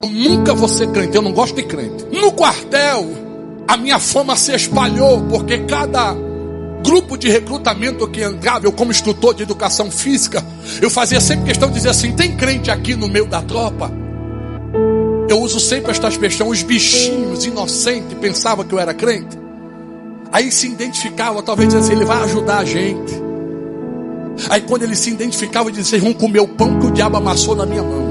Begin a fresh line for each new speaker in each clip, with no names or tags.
Eu nunca vou ser crente, eu não gosto de crente. No quartel, a minha fama se espalhou, porque cada grupo de recrutamento que entrava, eu como instrutor de educação física, eu fazia sempre questão de dizer assim: tem crente aqui no meio da tropa? Eu uso sempre esta expressão. Os bichinhos inocentes pensavam que eu era crente. Aí se identificava, talvez dizia assim: ele vai ajudar a gente. Aí quando ele se identificava, dizia: vocês vão comer o pão que o diabo amassou na minha mão.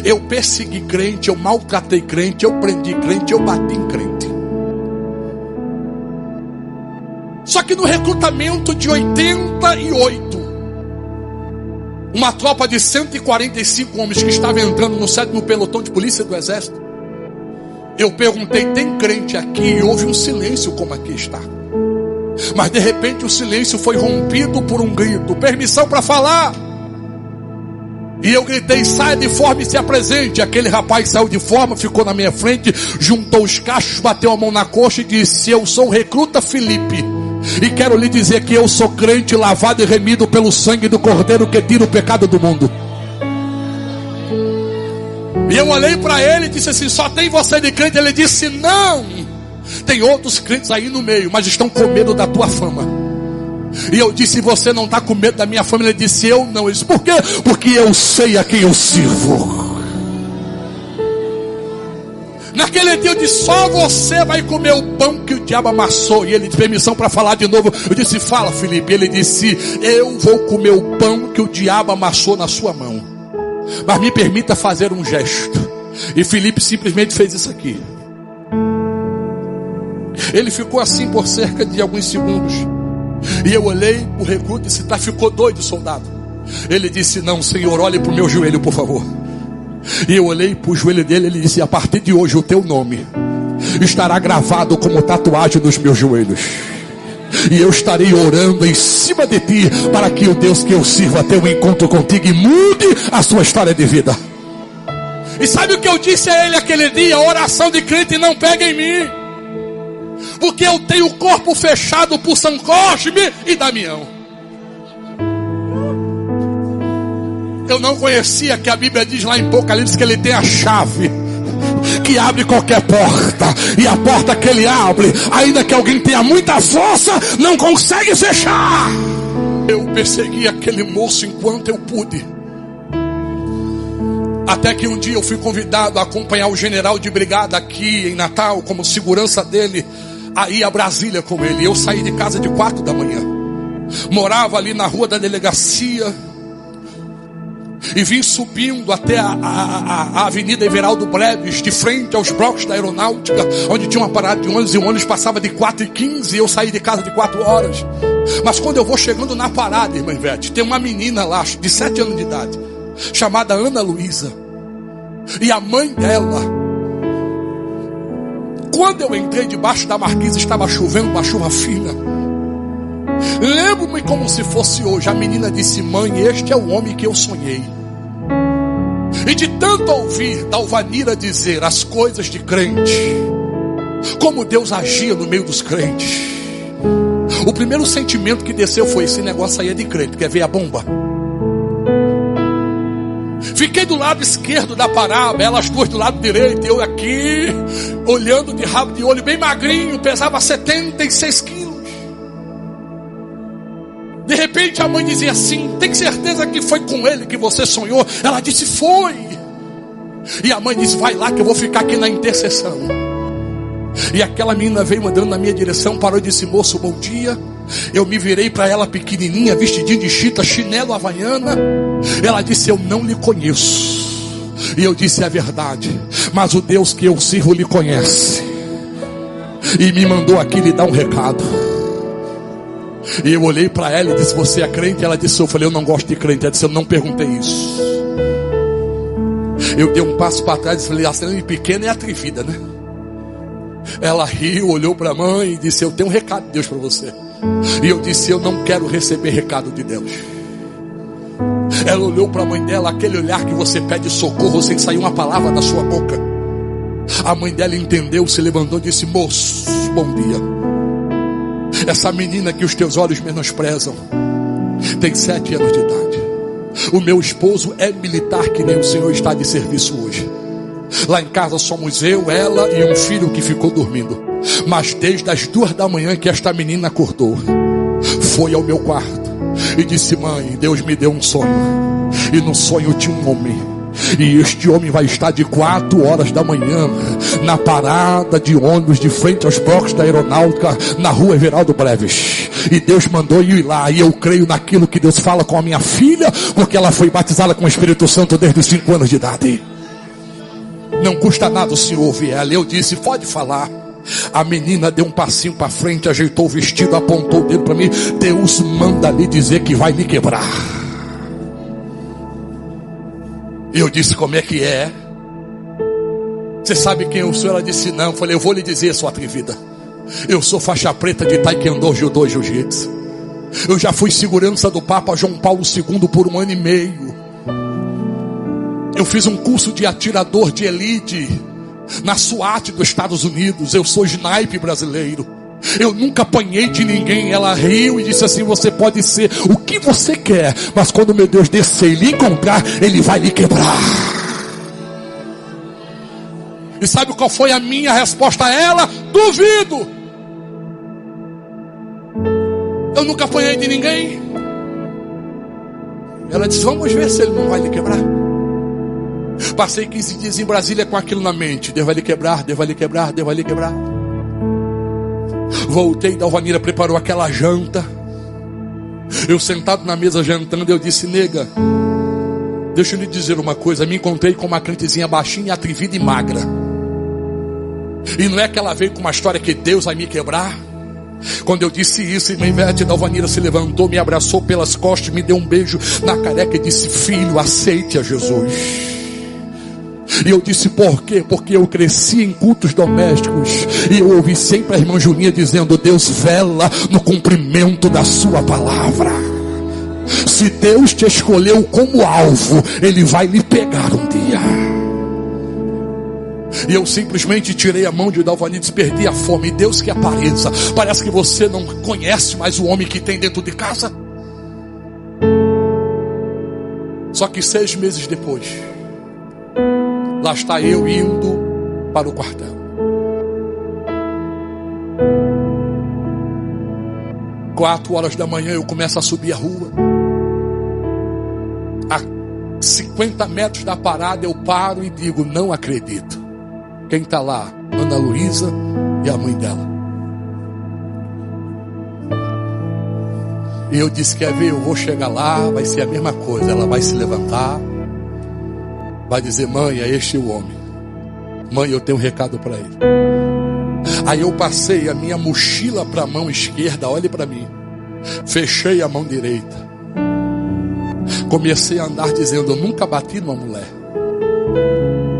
Eu persegui crente, eu maltratei crente, eu prendi crente, eu bati em crente. Só que no recrutamento de 88, uma tropa de 145 homens que estava entrando no 7º pelotão de polícia do exército, eu perguntei: tem crente aqui? E houve um silêncio como aqui está. Mas de repente o silêncio foi rompido por um grito: permissão para falar. E eu gritei: saia de forma e se apresente. Aquele rapaz saiu de forma, ficou na minha frente, juntou os cachos, bateu a mão na coxa e disse: eu sou o recruta Felipe, e quero lhe dizer que eu sou crente, lavado e remido pelo sangue do Cordeiro que tira o pecado do mundo. E eu olhei para ele e disse assim: só tem você de crente? Ele disse: não, tem outros crentes aí no meio, mas estão com medo da tua fama. E eu disse: você não está com medo da minha fama? Ele disse: eu não. Ele disse: por quê? Porque eu sei a quem eu sirvo. Naquele dia eu disse: só você vai comer o pão que o diabo amassou. E ele disse: permissão para falar de novo. Eu disse: fala, Felipe. Ele disse: eu vou comer o pão que o diabo amassou na sua mão, mas me permita fazer um gesto. E Felipe simplesmente fez isso aqui. Ele ficou assim por cerca de alguns segundos. E eu olhei o recruta e disse: tá, ficou doido, soldado? Ele disse: não, senhor, olhe para o meu joelho, por favor. E eu olhei para o joelho dele. Ele disse: a partir de hoje o teu nome estará gravado como tatuagem nos meus joelhos, e eu estarei orando em cima de ti, para que o Deus que eu sirvo tenha um encontro contigo e mude a sua história de vida. E sabe o que eu disse a ele aquele dia? A oração de crente não pega em mim, porque eu tenho o corpo fechado por São Cosme e Damião. Eu não conhecia que a Bíblia diz lá em Apocalipse que ele tem a chave que abre qualquer porta, e a porta que ele abre, ainda que alguém tenha muita força, não consegue fechar. Eu persegui aquele moço enquanto eu pude, até que um dia eu fui convidado a acompanhar o general de brigada aqui em Natal, como segurança dele, aí a Brasília com ele. Eu saí de casa de 4 da manhã, morava ali na rua da delegacia, e vim subindo até a Avenida Everaldo Breves, de frente aos blocos da aeronáutica, onde tinha uma parada de ônibus, e o ônibus passava de 4h15, e eu saí de casa de 4 horas. Mas quando eu vou chegando na parada, irmã Ivete, tem uma menina lá de 7 anos de idade, chamada Ana Luísa, e a mãe dela. Quando eu entrei debaixo da marquise, estava chovendo, uma chuva fina. Lembro-me como se fosse hoje. A menina disse: mãe, este é o homem que eu sonhei. E de tanto ouvir Dalvanira dizer as coisas de crente, como Deus agia no meio dos crentes, o primeiro sentimento que desceu foi: esse negócio aí é de crente, quer ver a bomba? Fiquei do lado esquerdo da parada, elas duas do lado direito, eu aqui, olhando de rabo de olho, bem magrinho, pesava 76 quilos. De repente a mãe dizia assim: tem certeza que foi com ele que você sonhou? Ela disse: foi. E a mãe disse: vai lá que eu vou ficar aqui na intercessão. E aquela menina veio andando na minha direção, parou e disse: moço, bom dia. Eu me virei para ela, pequenininha, vestidinha de chita, chinelo havaiana. Ela disse: eu não lhe conheço. E eu disse: é verdade, mas o Deus que eu sirvo lhe conhece, e me mandou aqui lhe dar um recado. E eu olhei para ela e disse: você é crente? Ela disse: eu falei: eu não gosto de crente. Ela disse: eu não perguntei isso. Eu dei um passo para trás e falei: a cena pequena é atrevida, né? Ela riu, olhou para a mãe e disse: eu tenho um recado de Deus para você. E eu disse: eu não quero receber recado de Deus. Ela olhou para a mãe dela, aquele olhar que você pede socorro sem sair uma palavra da sua boca. A mãe dela entendeu, se levantou e disse: moço, bom dia. Essa menina que os teus olhos menosprezam tem 7 anos de idade. O meu esposo é militar, que nem o senhor está de serviço hoje. Lá em casa somos eu, ela e um filho que ficou dormindo. Mas desde as 2 da manhã que esta menina acordou, foi ao meu quarto e disse: mãe, Deus me deu um sonho. E no sonho tinha um homem. E este homem vai estar de 4 horas da manhã na parada de ônibus de frente aos blocos da aeronáutica, na rua Everaldo Breves. E Deus mandou eu ir lá. E eu creio naquilo que Deus fala com a minha filha, porque ela foi batizada com o Espírito Santo desde os 5 anos de idade. Não custa nada o senhor ouvir ela. Eu disse: pode falar. A menina deu um passinho para frente, ajeitou o vestido, apontou o dedo para mim: Deus manda lhe dizer que vai lhe quebrar. Eu disse: como é que é? Você sabe quem eu sou? Ela disse: não. Eu falei: eu vou lhe dizer, sua atrevida. Eu sou faixa preta de taekwondo, judô e jiu-jitsu. Eu já fui segurança do Papa João Paulo II por 1 ano e meio. Eu fiz um curso de atirador de elite na SWAT dos Estados Unidos. Eu sou sniper brasileiro. Eu nunca apanhei de ninguém. Ela riu e disse assim: você pode ser o que você quer, mas quando meu Deus descer e lhe encontrar, Ele vai lhe quebrar. E sabe qual foi a minha resposta a ela? Duvido. Eu nunca apanhei de ninguém. Ela disse: vamos ver se Ele não vai lhe quebrar. Passei 15 dias em Brasília com aquilo na mente: Deus vai lhe quebrar, Deus vai lhe quebrar, Deus vai lhe quebrar. Voltei, Dalvanira preparou aquela janta. Eu sentado na mesa jantando, eu disse: nega, deixa eu lhe dizer uma coisa. Me encontrei com uma crentezinha baixinha, atrevida e magra. E não é que ela veio com uma história que Deus vai me quebrar. Quando eu disse isso, irmã Ivete, Dalvanira se levantou, me abraçou pelas costas, me deu um beijo na careca e disse: filho, aceite a Jesus. E eu disse: por quê? Porque eu cresci em cultos domésticos e eu ouvi sempre a irmã Julinha dizendo: Deus vela no cumprimento da sua palavra. Se Deus te escolheu como alvo, Ele vai lhe pegar um dia. E eu simplesmente tirei a mão de Dalvanira e disse: perdi a fome. E Deus que apareça. Parece que você não conhece mais o homem que tem dentro de casa. Só que 6 meses depois, lá está eu indo para o quartel. 4 horas da manhã eu começo a subir a rua. A 50 metros da parada eu paro e digo: não acredito. Quem está lá? Ana Luísa e a mãe dela. E eu disse: quer ver? Eu vou chegar lá, vai ser a mesma coisa. Ela vai se levantar, vai dizer: mãe, é este o homem. Mãe, eu tenho um recado para ele. Aí eu passei a minha mochila para a mão esquerda. Olhe para mim. Fechei a mão direita. Comecei a andar dizendo: eu nunca bati numa mulher.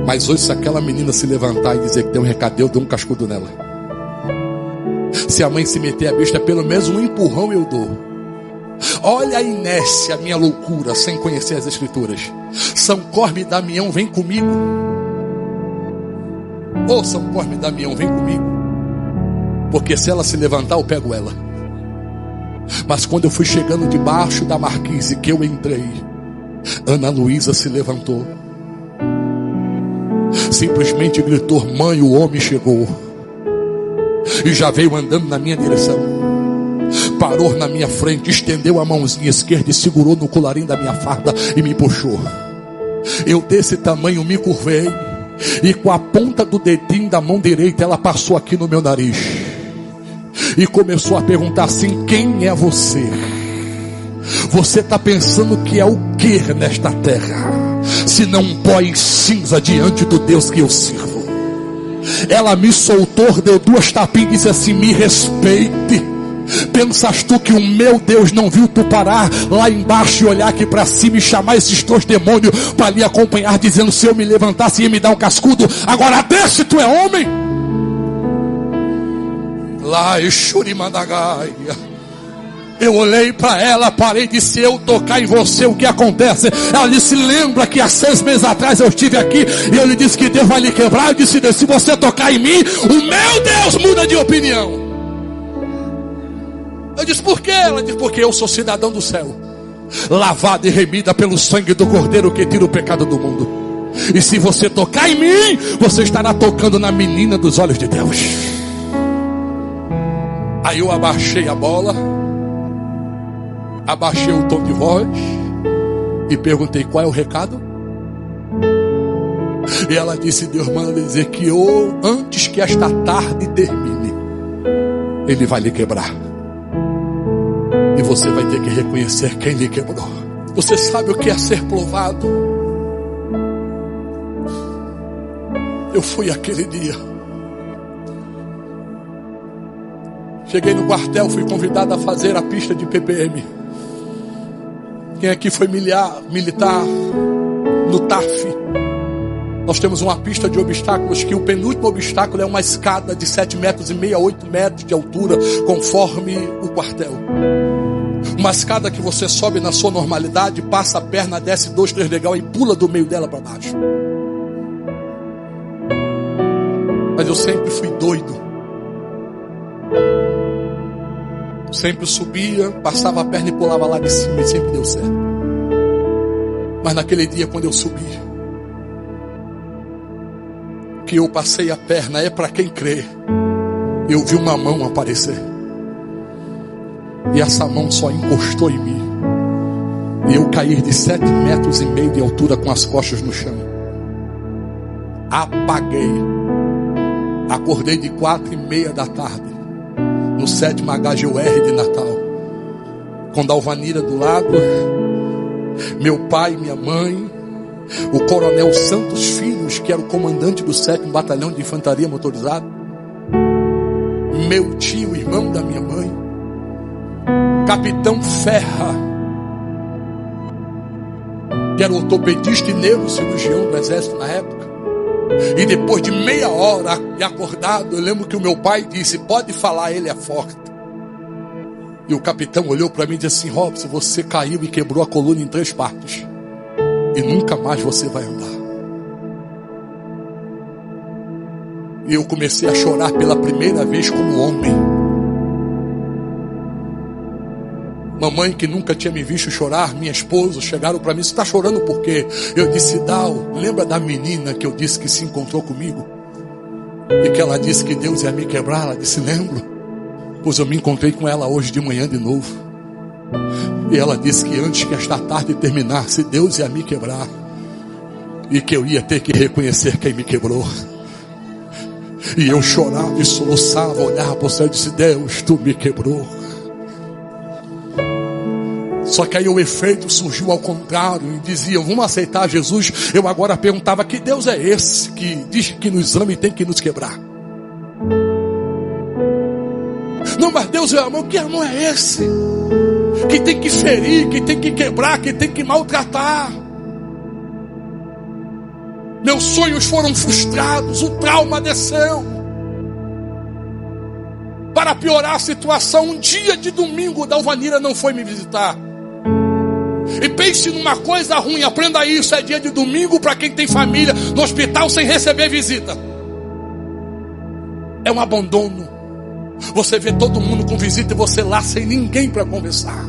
Mas hoje, se aquela menina se levantar e dizer que tem um recado, eu dou um cascudo nela. Se a mãe se meter a besta, pelo menos um empurrão eu dou. Olha a inércia, a minha loucura, sem conhecer as escrituras. São Cosme e Damião, vem comigo. Ô São Cosme e Damião, vem comigo. Porque se ela se levantar, eu pego ela. Mas quando eu fui chegando debaixo da marquise que eu entrei, Ana Luísa se levantou. Simplesmente gritou: mãe, o homem chegou. E já veio andando na minha direção. Parou na minha frente, estendeu a mãozinha esquerda e segurou no colarinho da minha farda e me puxou. Eu desse tamanho me curvei e com a ponta do dedinho da mão direita ela passou aqui no meu nariz e começou a perguntar assim: quem é você? Você está pensando que é o que nesta terra, se não um pó em cinza diante do Deus que eu sirvo? Ela me soltou, deu 2 tapinhas e disse assim: me respeite. Pensas tu que o meu Deus não viu tu parar lá embaixo e olhar aqui para cima e chamar esses 2 demônios para lhe acompanhar, dizendo: se eu me levantasse ia me dar um cascudo, agora desce, tu é homem? Lá Exurimandagaia. Eu olhei para ela, parei e disse: eu tocar em você, o que acontece? Ela disse: lembra que há 6 meses atrás eu estive aqui e eu lhe disse que Deus vai lhe quebrar? Eu disse: se você tocar em mim, o meu Deus muda de opinião. Eu disse: por quê? Ela disse: porque eu sou cidadão do céu. lavada e remida pelo sangue do Cordeiro que tira o pecado do mundo. E se você tocar em mim, você estará tocando na menina dos olhos de Deus. Aí eu abaixei a bola, abaixei o tom de voz e perguntei: qual é o recado? E ela disse: Deus manda dizer que antes que esta tarde termine, Ele vai lhe quebrar. E você vai ter que reconhecer quem lhe quebrou. Você sabe o que é ser provado? Eu fui aquele dia. Cheguei no quartel, fui convidado a fazer a pista de PPM. Quem aqui foi militar no TAF? Nós temos uma pista de obstáculos que o penúltimo obstáculo é uma escada de 7,5 metros a 8 metros de altura, conforme o quartel. Uma escada que você sobe na sua normalidade, passa a perna, desce 2, 3 degraus e pula do meio dela para baixo. Mas eu sempre fui doido. Sempre subia, passava a perna e pulava lá de cima e sempre deu certo. Mas naquele dia, quando eu subi, que eu passei a perna, é para quem crê, eu vi uma mão aparecer. E essa mão só encostou em mim. E eu caí de 7,5 metros de altura com as costas no chão. Apaguei. Acordei de 4:30 da tarde, no 7º HGUR de Natal, com Dalvanira do lado, meu pai, minha mãe, o coronel Santos Filhos, que era o comandante do 7º Batalhão de Infantaria Motorizada, meu tio, irmão da minha mãe, Capitão Ferra, que era ortopedista e neurocirurgião do exército na época. E depois de meia hora de acordado, eu lembro que o meu pai disse: pode falar, ele é forte. E o capitão olhou para mim e disse assim: Robson, você caiu e quebrou a coluna em 3 partes. E nunca mais você vai andar. E eu comecei a chorar pela primeira vez como homem. Mamãe, que nunca tinha me visto chorar, minha esposa, chegaram para mim: você está chorando por quê? Eu disse: Dal, lembra da menina que eu disse que se encontrou comigo? E que ela disse que Deus ia me quebrar? Ela disse: lembro, pois eu me encontrei com ela hoje de manhã de novo. E ela disse que antes que esta tarde terminasse, Deus ia me quebrar. E que eu ia ter que reconhecer quem me quebrou. E eu chorava e soluçava, olhava para o céu e disse: Deus, tu me quebrou. Só que aí o efeito surgiu ao contrário e diziam: vamos aceitar Jesus. Eu agora perguntava: que Deus é esse que diz que nos ama e tem que nos quebrar? Não, mas Deus é amor. Que amor é esse? Que tem que ferir, que tem que quebrar, que tem que maltratar. Meus sonhos foram frustrados, o trauma desceu. Para piorar a situação, um dia de domingo, Dalvanira não foi me visitar. E pense numa coisa ruim, aprenda isso: é dia de domingo para quem tem família no hospital sem receber visita. É um abandono. Você vê todo mundo com visita e você lá sem ninguém para conversar.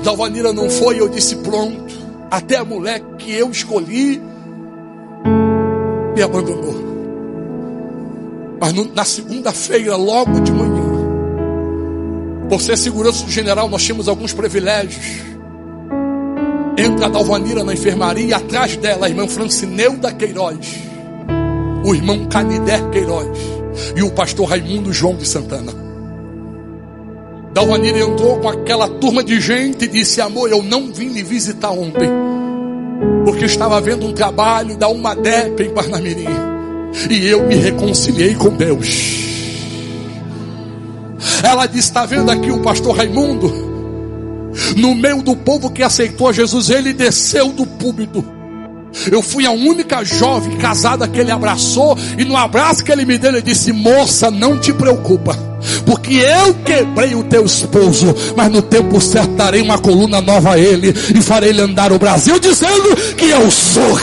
Dalvanira não foi, eu disse: pronto. Até a mulher que eu escolhi me abandonou. Mas na segunda-feira, logo de manhã, por ser segurança do general, nós tínhamos alguns privilégios. Entra a Dalvanira na enfermaria e atrás dela a irmã Francineuda Queiroz, o irmão Canidé Queiroz e o pastor Raimundo João de Santana. Dalvanira entrou com aquela turma de gente e disse: amor, eu não vim lhe visitar ontem, porque estava vendo um trabalho da UMADEP em Parnamirim, e eu me reconciliei com Deus. Ela disse: está vendo aqui o pastor Raimundo? No meio do povo que aceitou a Jesus, ele desceu do púlpito. Eu fui a única jovem casada que ele abraçou, e no abraço que ele me deu, ele disse: moça, não te preocupa, porque eu quebrei o teu esposo, mas no tempo certo darei uma coluna nova a ele e farei ele andar o Brasil, dizendo que eu sou.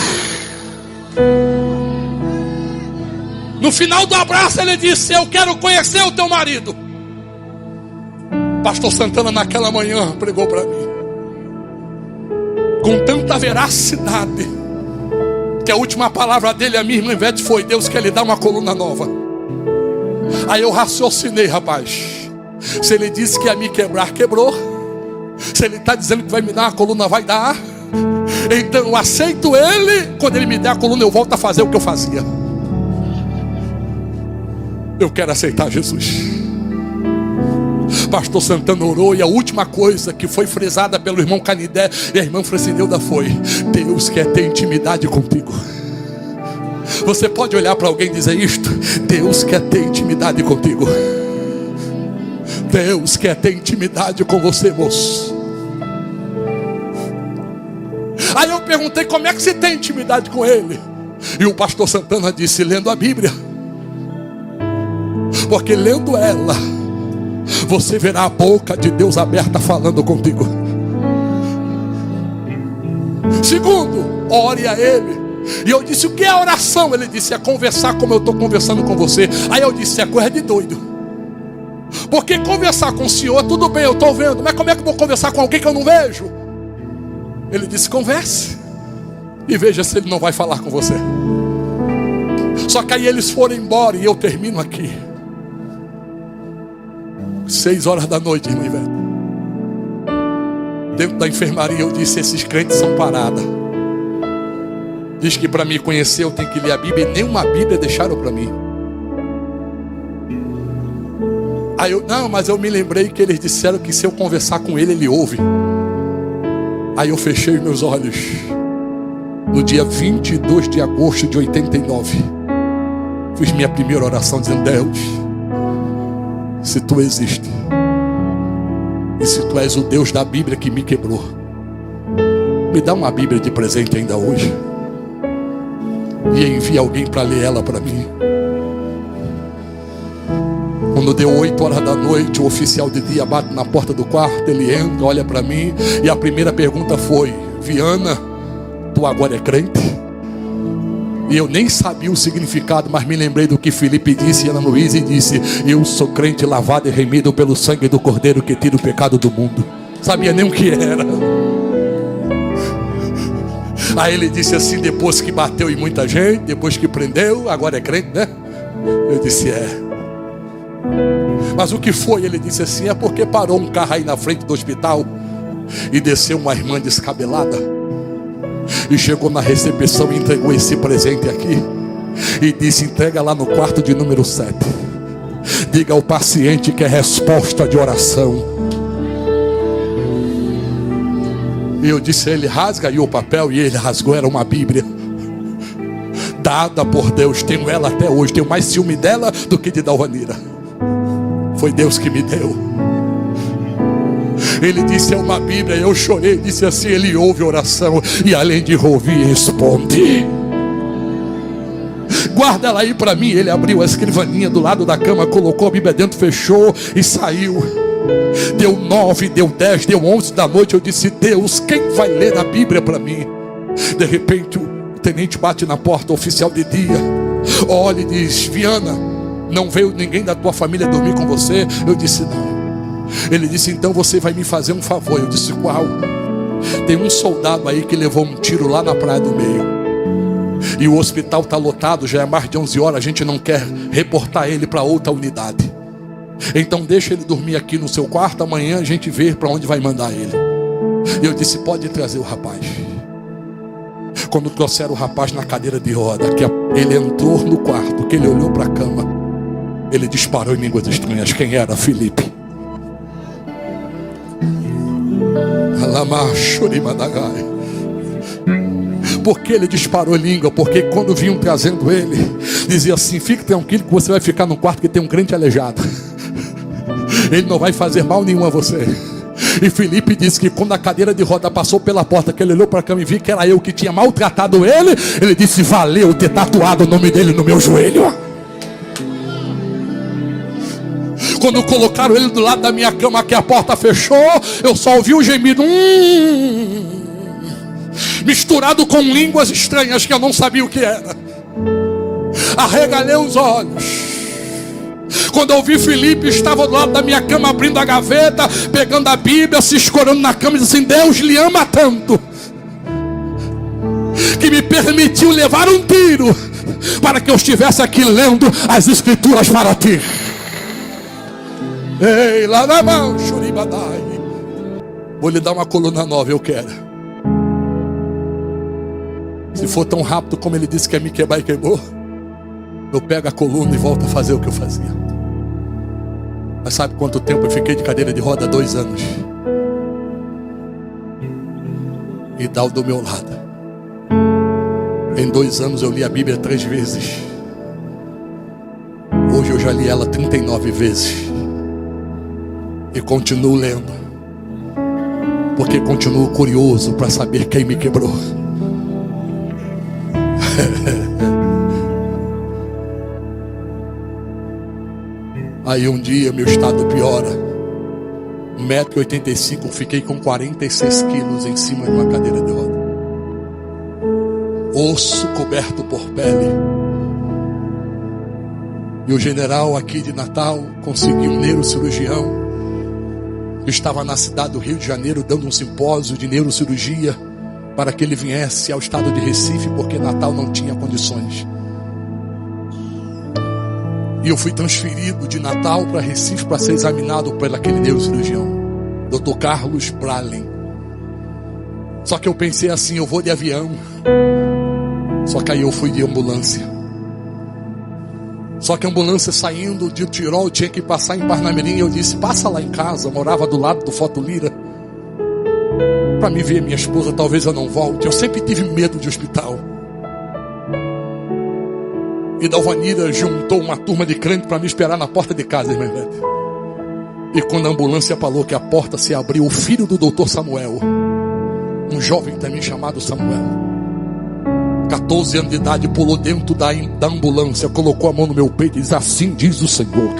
No final do abraço ele disse: eu quero conhecer o teu marido. Pastor Santana naquela manhã pregou para mim com tanta veracidade, que a última palavra dele, a minha irmã Ivete, foi: Deus quer lhe dar uma coluna nova. Aí eu raciocinei, rapaz, se ele disse que ia me quebrar, quebrou. Se ele está dizendo que vai me dar uma coluna, vai dar. Então eu aceito ele. Quando ele me der a coluna, eu volto a fazer o que eu fazia. Eu quero aceitar Jesus. Pastor Santana orou, e a última coisa que foi frisada pelo irmão Canidé e a irmã Francineuda foi: Deus quer ter intimidade contigo. Você pode olhar para alguém e dizer isto: Deus quer ter intimidade contigo. Deus quer ter intimidade com você, moço. Aí eu perguntei: como é que se tem intimidade com Ele? E o pastor Santana disse: lendo a Bíblia. Porque lendo ela, você verá a boca de Deus aberta falando contigo. Segundo, ore a Ele. E eu disse: o que é oração? Ele disse: é conversar como eu estou conversando com você. Aí eu disse: é coisa de doido. Porque conversar com o Senhor, tudo bem, eu estou vendo, mas como é que eu vou conversar com alguém que eu não vejo? Ele disse: converse e veja se Ele não vai falar com você. Só que aí eles foram embora, e eu termino aqui. 6 horas da noite, irmã Ivete, dentro da enfermaria, eu disse: esses crentes são parada. Diz que para me conhecer eu tenho que ler a Bíblia, e nenhuma Bíblia deixaram para mim. Aí eu: não, mas eu me lembrei que eles disseram que se eu conversar com ele, ele ouve. Aí eu fechei meus olhos. No dia 22 de agosto de 89, fiz minha primeira oração dizendo: Deus, se Tu existes, e se Tu és o Deus da Bíblia que me quebrou, me dá uma Bíblia de presente ainda hoje, e envia alguém para ler ela para mim. Quando deu 8 horas da noite, o oficial de dia bate na porta do quarto. Ele entra, olha para mim, e a primeira pergunta foi: Viana, tu agora é crente? E eu nem sabia o significado, mas me lembrei do que Felipe disse e Ana Luísa disse: eu sou crente, lavado e remido pelo sangue do Cordeiro que tira o pecado do mundo. Sabia nem o que era. Aí ele disse assim, depois que bateu em muita gente, depois que prendeu, agora é crente, né? Eu disse: é. Mas o que foi? Ele disse assim: é porque parou um carro aí na frente do hospital e desceu uma irmã descabelada e chegou na recepção e entregou esse presente aqui e disse: entrega lá no quarto de número 7. Diga ao paciente que é resposta de oração. E eu disse a ele: rasga aí o papel. E ele rasgou, era uma Bíblia dada por Deus. Tenho ela até hoje, tenho mais ciúme dela do que de Dalvanira. Foi Deus que me deu. Ele disse: é uma Bíblia. Eu chorei, disse assim: Ele ouve oração, e além de ouvir, responde. Guarda ela aí para mim. Ele abriu a escrivaninha do lado da cama, colocou a Bíblia dentro, fechou e saiu. Deu 9, deu 10, deu 11 da noite. Eu disse: Deus, quem vai ler a Bíblia para mim? De repente o tenente bate na porta, o oficial de dia olha e diz: Viana, não veio ninguém da tua família dormir com você? Eu disse: não. Ele disse: então você vai me fazer um favor. Eu disse: qual? Tem um soldado aí que levou um tiro lá na Praia do Meio, e o hospital está lotado, já é mais de 11 horas. A gente não quer reportar ele para outra unidade. Então deixa ele dormir aqui no seu quarto. Amanhã a gente vê para onde vai mandar ele. E eu disse: pode trazer o rapaz. Quando trouxeram o rapaz na cadeira de roda, que ele entrou no quarto, que ele olhou para a cama, ele disparou em línguas estranhas. Quem era? Felipe. Por que ele disparou em língua? Porque quando vinham trazendo ele, dizia assim: fique tranquilo que você vai ficar no quarto que tem um crente aleijado. Ele não vai fazer mal nenhum a você. E Felipe disse que quando a cadeira de roda passou pela porta, que ele olhou para a cama e viu que era eu que tinha maltratado ele, ele disse: valeu ter tatuado o nome dele no meu joelho. Quando colocaram ele do lado da minha cama, que a porta fechou, eu só ouvi o gemido misturado com línguas estranhas que eu não sabia o que era. Arregalei os olhos. Quando eu vi Felipe, estava do lado da minha cama, abrindo a gaveta, pegando a Bíblia, se escorando na cama e disse assim: Deus lhe ama tanto que me permitiu levar um tiro para que eu estivesse aqui lendo as escrituras para ti. Ei, lá na mão, Shuribadai. Vou lhe dar uma coluna nova, eu quero. Se for tão rápido como ele disse que ia me quebrar e quebrou, eu pego a coluna e volto a fazer o que eu fazia. Mas sabe quanto tempo eu fiquei de cadeira de roda? 2 anos. E dá o do meu lado. Em 2 anos eu li a Bíblia 3 vezes. Hoje eu já li ela 39 vezes. E continuo lendo, porque continuo curioso para saber quem me quebrou. Aí um dia meu estado piora. 1,85 m, fiquei com 46 quilos em cima de uma cadeira de roda. Osso coberto por pele. E o general aqui de Natal conseguiu um neurocirurgião. Eu estava na cidade do Rio de Janeiro dando um simpósio de neurocirurgia para que ele viesse ao estado de Recife, porque Natal não tinha condições. E eu fui transferido de Natal para Recife para ser examinado por aquele neurocirurgião, Dr. Carlos Bralen. Só que eu pensei assim: eu vou de avião. Só que aí eu fui de ambulância. Só que a ambulância saindo de Tirol tinha que passar em Parnamirim. E eu disse: passa lá em casa. Eu morava do lado do Foto Lira, para me ver minha esposa, talvez eu não volte. Eu sempre tive medo de hospital. E Dalvanira juntou uma turma de crente para me esperar na porta de casa, irmã Ivete. E quando a ambulância falou que a porta se abriu, o filho do doutor Samuel, um jovem também chamado Samuel, 14 anos de idade, pulou dentro da ambulância, colocou a mão no meu peito e diz: assim diz o Senhor,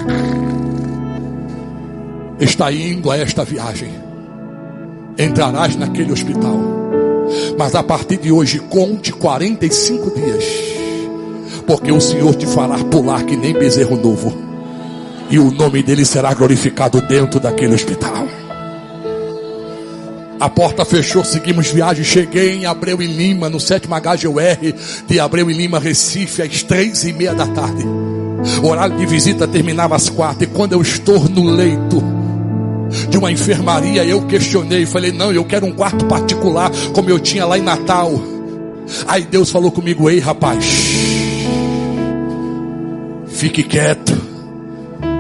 está indo a esta viagem, entrarás naquele hospital, mas a partir de hoje conte 45 dias, porque o Senhor te fará pular que nem bezerro novo, e o nome dele será glorificado dentro daquele hospital. A porta fechou, seguimos viagem. Cheguei em Abreu e Lima, no 7º HGUR de Abreu e Lima, Recife, às 3h30 da tarde. O horário de visita terminava às 4h. E quando eu estou no leito de uma enfermaria, eu questionei, falei: não, eu quero um quarto particular, como eu tinha lá em Natal. Aí Deus falou comigo: ei rapaz, fique quieto,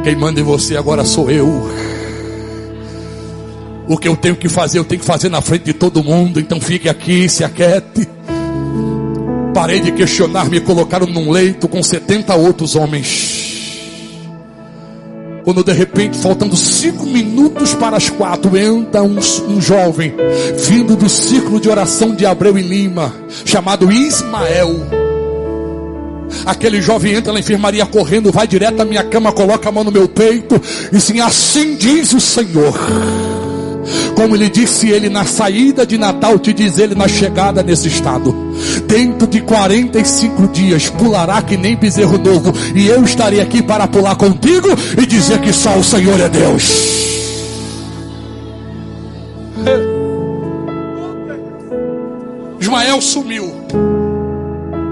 quem manda em você agora sou eu. O que eu tenho que fazer, eu tenho que fazer na frente de todo mundo. Então fique aqui, se aquiete. Parei de questionar, me colocaram num leito com 70 outros homens. Quando de repente, faltando 5 minutos para as 4, entra um jovem vindo do círculo de oração de Abreu e Lima, chamado Ismael. Aquele jovem entra na enfermaria correndo, vai direto à minha cama, coloca a mão no meu peito e assim: assim diz o Senhor. Como ele disse ele na saída de Natal, te diz ele na chegada nesse estado: dentro de 45 dias pulará que nem bezerro novo, e eu estarei aqui para pular contigo e dizer que só o Senhor é Deus. Ismael sumiu.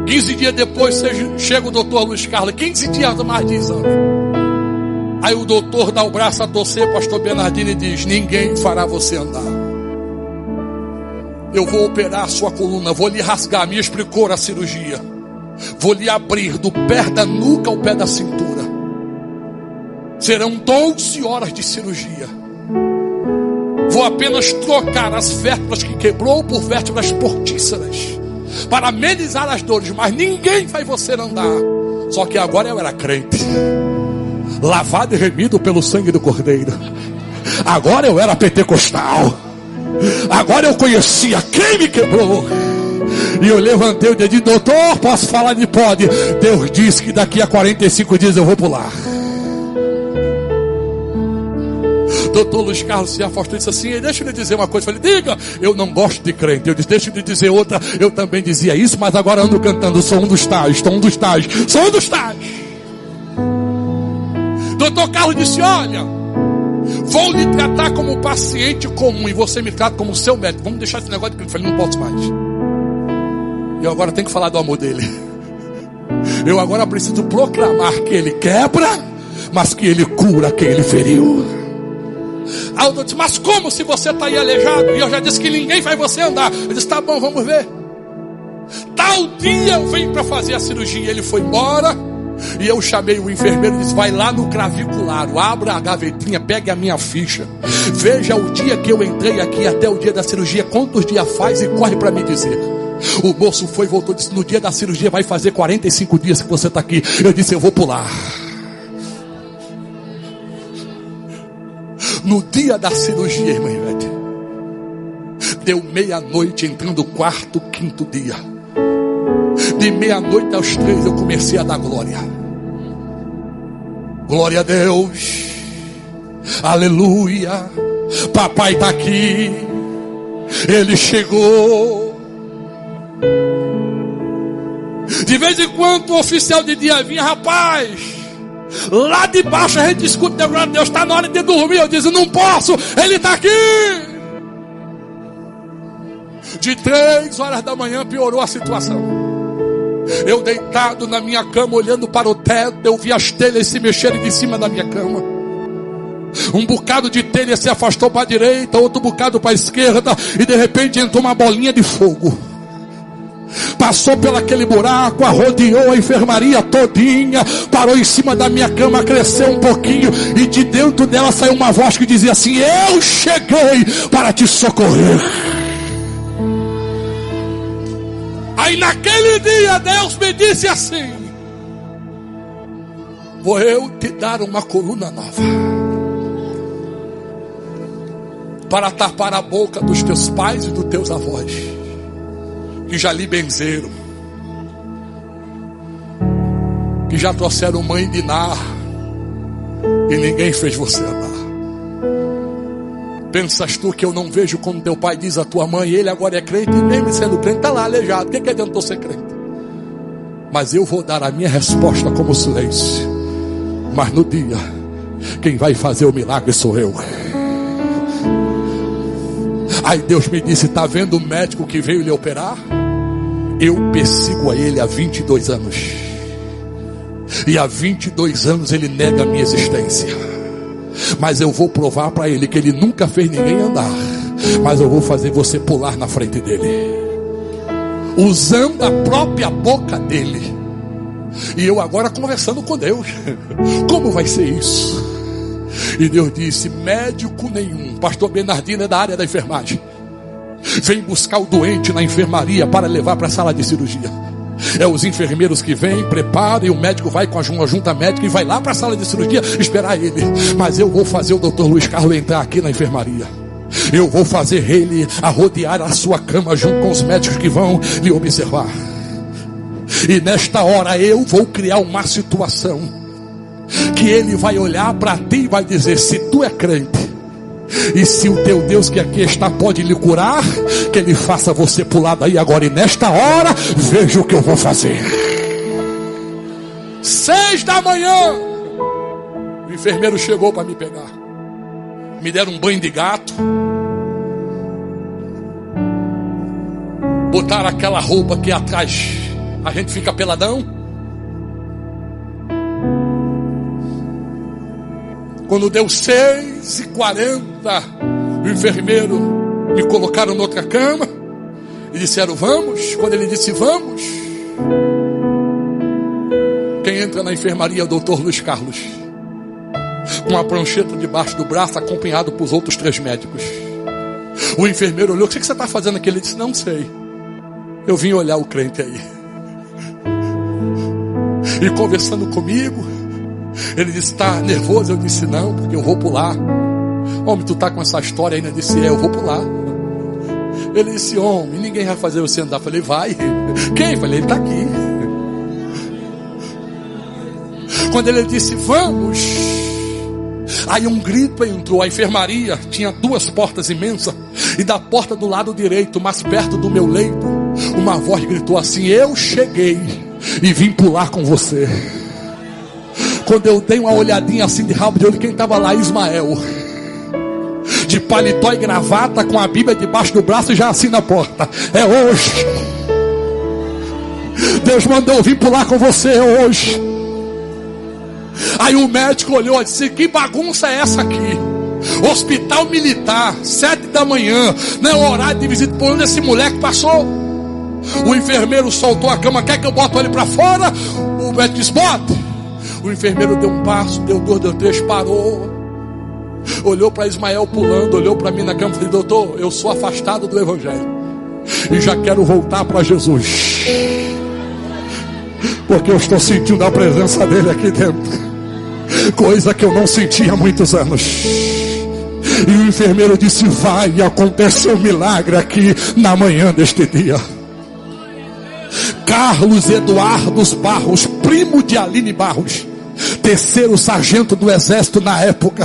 15 dias depois chega o doutor Luiz Carlos, 15 dias mais de exame. Aí o doutor dá o braço a torcer, pastor Bernardino, e diz: ninguém fará você andar. Eu vou operar a sua coluna, vou lhe rasgar, me explicou a cirurgia. Vou lhe abrir do pé da nuca ao pé da cintura. Serão 12 horas de cirurgia. Vou apenas trocar as vértebras que quebrou por vértebras portíceras, para amenizar as dores, mas ninguém vai você andar. Só que agora eu era crente, lavado e remido pelo sangue do Cordeiro. Agora eu era pentecostal. Agora eu conhecia quem me quebrou. E eu levantei o dedinho: doutor, posso falar? De pode. Deus disse que daqui a 45 dias eu vou pular. Doutor Luiz Carlos se afastou e disse assim: deixa eu lhe dizer uma coisa. Eu falei: diga. Eu não gosto de crente. Eu disse: deixa eu lhe dizer outra. Eu também dizia isso, mas agora ando cantando: sou um dos tais, sou um dos tais, sou um dos tais. Doutor doutor Carlos disse: olha, vou lhe tratar como paciente comum e você me trata como seu médico. Vamos deixar esse negócio de que eu falei, não posso mais. Eu agora tenho que falar do amor dele. Eu agora preciso proclamar que ele quebra, mas que ele cura quem ele feriu. Aí eu disse: mas como se você está aí aleijado? E eu já disse que ninguém faz você andar. Eu disse: tá bom, vamos ver. Tal dia eu venho para fazer a cirurgia. Ele foi embora. E eu chamei o enfermeiro e disse: vai lá no claviculário, abra a gavetinha, pegue a minha ficha, veja o dia que eu entrei aqui até o dia da cirurgia, quantos dias faz, e corre para me dizer. O moço foi e voltou e disse: no dia da cirurgia vai fazer 45 dias que você está aqui. Eu disse: eu vou pular. No dia da cirurgia, irmã Ivete, deu meia-noite, entrando o quarto, quinto dia. De meia-noite aos 3 eu comecei a dar glória. Glória a Deus. Aleluia. Papai está aqui. Ele chegou. De vez em quando o oficial de dia vinha: rapaz, lá de baixo a gente escuta a glória de Deus, está na hora de dormir. Eu disse: não posso, ele está aqui. De 3 horas da manhã piorou a situação. Eu deitado na minha cama, olhando para o teto, eu vi as telhas se mexerem de cima da minha cama. Um bocado de telha se afastou para a direita, outro bocado para a esquerda, e de repente entrou uma bolinha de fogo. Passou pelaquele buraco, arrodeou a enfermaria todinha, parou em cima da minha cama, cresceu um pouquinho, e de dentro dela saiu uma voz que dizia assim: eu cheguei para te socorrer. Aí naquele dia Deus me disse assim: vou eu te dar uma coluna nova, para tapar a boca dos teus pais e dos teus avós, que já lhe benzeram, que já trouxeram mãe de Nar, e ninguém fez você andar. Pensas tu que eu não vejo quando teu pai diz à tua mãe: ele agora é crente, e mesmo sendo crente está lá aleijado, o que adiantou ser crente? Mas eu vou dar a minha resposta como silêncio. Mas no dia, quem vai fazer o milagre sou eu. Aí Deus me disse: está vendo o médico que veio lhe operar? Eu persigo a ele há 22 anos. E há 22 anos ele nega a minha existência. Mas eu vou provar para ele que ele nunca fez ninguém andar. Mas eu vou fazer você pular na frente dele, usando a própria boca dele. E eu agora conversando com Deus: como vai ser isso? E Deus disse: médico nenhum, pastor Bernardino é da área da enfermagem, vem buscar o doente na enfermaria para levar para a sala de cirurgia. É os enfermeiros que vêm, preparam, e o médico vai com a junta médica e vai lá para a sala de cirurgia esperar ele. Mas eu vou fazer o doutor Luiz Carlos entrar aqui na enfermaria. Eu vou fazer ele arrodear a sua cama junto com os médicos que vão lhe observar. E nesta hora eu vou criar uma situação que ele vai olhar para ti e vai dizer: se tu é crente, e se o teu Deus que aqui está pode lhe curar, que ele faça você pular daí agora. E nesta hora, veja o que eu vou fazer. 6 da manhã, o enfermeiro chegou para me pegar. Me deram um banho de gato, botaram aquela roupa que atrás a gente fica peladão. Quando deu 6h40, o enfermeiro me colocaram noutra cama e disseram: vamos. Quando ele disse vamos, quem entra na enfermaria é o doutor Luiz Carlos, com uma prancheta debaixo do braço, acompanhado por outros 3 médicos. O enfermeiro olhou: o que você está fazendo aqui? Ele disse: não sei, eu vim olhar o crente aí. E conversando comigo, ele disse: está nervoso? Eu disse: não, porque eu vou pular. Homem, tu tá com essa história ainda? Eu disse: eu vou pular. Ele disse: homem, ninguém vai fazer você andar. Eu falei: vai. Quem? Eu falei: ele está aqui. Quando ele disse: vamos, aí um grito entrou. A enfermaria tinha 2 portas imensas, e da porta do lado direito, mais perto do meu leito, uma voz gritou assim: eu cheguei e vim pular com você. Quando eu dei uma olhadinha assim de rabo de olho, quem estava lá? Ismael, de paletó e gravata, com a Bíblia debaixo do braço e já assim na porta. É hoje. Deus mandou eu vir pular com você hoje. Aí o médico olhou e disse: que bagunça é essa aqui? Hospital militar, 7 da manhã, não é o horário de visita. Por onde esse moleque passou? O enfermeiro soltou a cama: quer que eu bote ele para fora? O médico disse: bota. O enfermeiro deu um passo, deu 2, deu 3, parou, olhou para Ismael pulando, olhou para mim na cama e disse: doutor, eu sou afastado do evangelho e já quero voltar para Jesus, porque eu estou sentindo a presença dele aqui dentro, coisa que eu não sentia há muitos anos. E o enfermeiro disse: vai acontecer um milagre aqui na manhã deste dia. Carlos Eduardo Barros, primo de Aline Barros, 3º sargento do exército na época,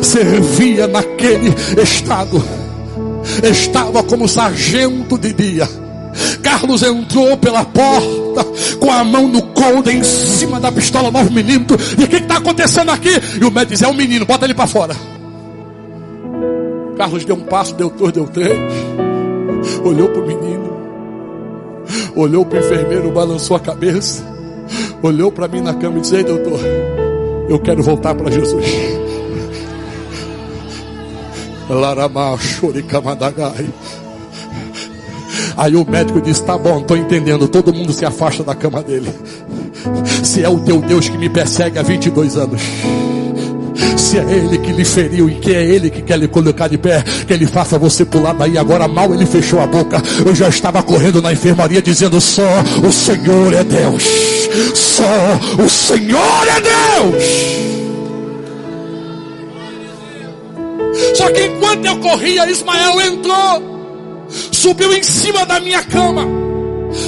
servia naquele estado, estava como sargento de dia. Carlos entrou pela porta com a mão no coldre, em cima da pistola 9mm. E o que está acontecendo aqui? E o médico diz: é um menino, bota ele para fora. Carlos deu um passo, deu 2, deu 3, olhou para o menino, olhou para o enfermeiro, balançou a cabeça, olhou para mim na cama e disse: ei, doutor, eu quero voltar para Jesus. Aí o médico disse: tá bom, estou entendendo. Todo mundo se afasta da cama dele. Se é o teu Deus que me persegue há 22 anos, se é ele que lhe feriu e que é ele que quer lhe colocar de pé, que ele faça você pular daí agora. Mal ele fechou a boca, eu já estava correndo na enfermaria dizendo: só o Senhor é Deus, só o Senhor é Deus. Só que enquanto eu corria, Ismael entrou, subiu em cima da minha cama,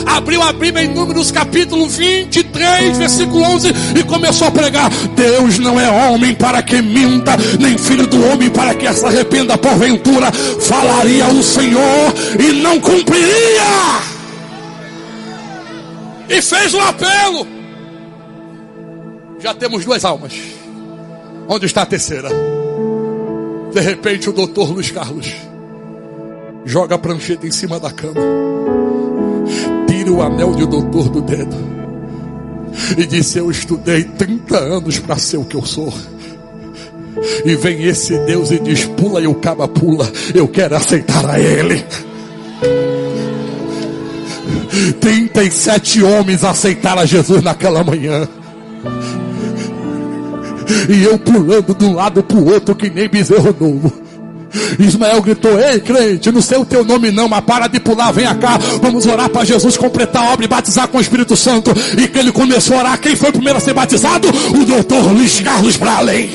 abriu a Bíblia em Números capítulo 23, versículo 11, e começou a pregar: Deus não é homem para que minta, nem filho do homem para que se arrependa. Porventura falaria o Senhor e não cumpriria. E fez um apelo. Já temos 2 almas. Onde está a terceira? De repente o doutor Luiz Carlos joga a prancheta em cima da cama, tira o anel de doutor do dedo e disse: eu estudei 30 anos para ser o que eu sou. E vem esse Deus e diz: pula, e o caba pula. Eu quero aceitar a ele. 37 homens aceitaram a Jesus naquela manhã. E eu pulando de um lado para o outro que nem bezerro novo. Ismael gritou: ei, crente, não sei o teu nome não, mas para de pular, venha cá, vamos orar para Jesus completar a obra e batizar com o Espírito Santo. E que ele começou a orar. Quem foi o primeiro a ser batizado? O doutor Luiz Carlos para além.